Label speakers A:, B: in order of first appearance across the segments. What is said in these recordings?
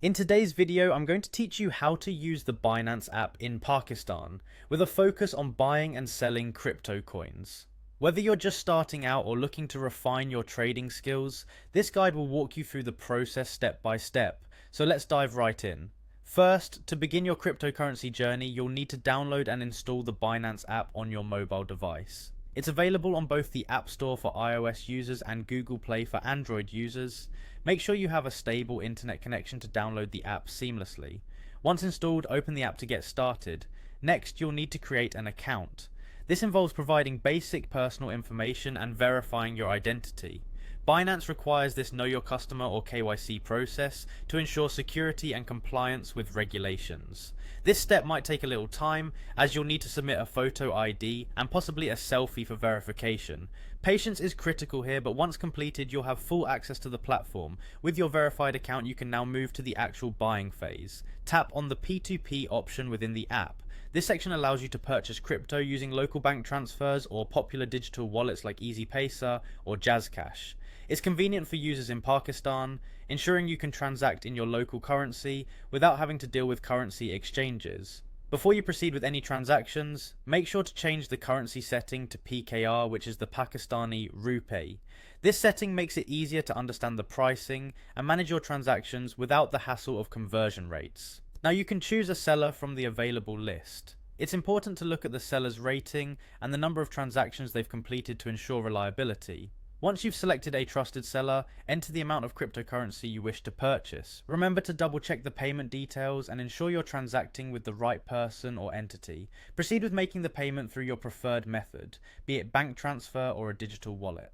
A: In today's video, I'm going to teach you how to use the Binance app in Pakistan, with a focus on buying and selling crypto coins. Whether you're just starting out or looking to refine your trading skills, this guide will walk you through the process step by step, so let's dive right in. First, to begin your cryptocurrency journey, you'll need to download and install the Binance app on your mobile device. It's available on both the App Store for iOS users and Google Play for Android users. Make sure you have a stable internet connection to download the app seamlessly. Once installed, open the app to get started. Next, you'll need to create an account. This involves providing basic personal information and verifying your identity. Binance requires this Know Your Customer or KYC process to ensure security and compliance with regulations. This step might take a little time, as you'll need to submit a photo ID and possibly a selfie for verification. Patience is critical here, but once completed, you'll have full access to the platform. With your verified account, you can now move to the actual buying phase. Tap on the P2P option within the app. This section allows you to purchase crypto using local bank transfers or popular digital wallets like kaise or JazzCash. It's convenient for users in Pakistan, ensuring you can transact in your local currency without having to deal with currency exchanges. Before you proceed with any transactions, make sure to change the currency setting to PKR, which is the Pakistani rupee. This setting makes it easier to understand the pricing and manage your transactions without the hassle of conversion rates. Now you can choose a seller from the available list. It's important to look at the seller's rating and the number of transactions they've completed to ensure reliability. Once you've selected a trusted seller, enter the amount of cryptocurrency you wish to purchase. Remember to double check the payment details and ensure you're transacting with the right person or entity. Proceed with making the payment through your preferred method, be it bank transfer or a digital wallet.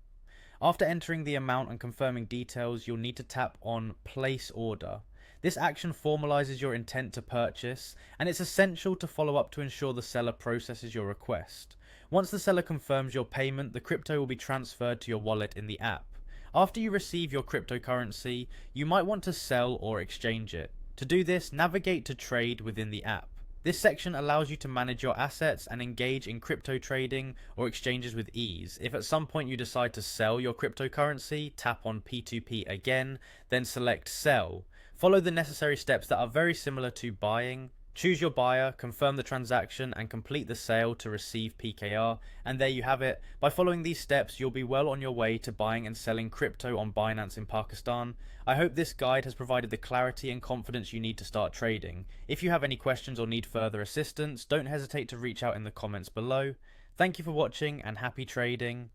A: After entering the amount and confirming details, you'll need to tap on Place Order. This action formalizes your intent to purchase, and it's essential to follow up to ensure the seller processes your request. Once the seller confirms your payment, the crypto will be transferred to your wallet in the app. After you receive your cryptocurrency, you might want to sell or exchange it. To do this, navigate to Trade within the app. This section allows you to manage your assets and engage in crypto trading or exchanges with ease. If at some point you decide to sell your cryptocurrency, tap on P2P again, then select Sell. Follow the necessary steps that are very similar to buying. Choose your buyer, confirm the transaction, and complete the sale to receive PKR. And there you have it. By following these steps, you'll be well on your way to buying and selling crypto on Binance in Pakistan. I hope this guide has provided the clarity and confidence you need to start trading. If you have any questions or need further assistance, don't hesitate to reach out in the comments below. Thank you for watching and happy trading.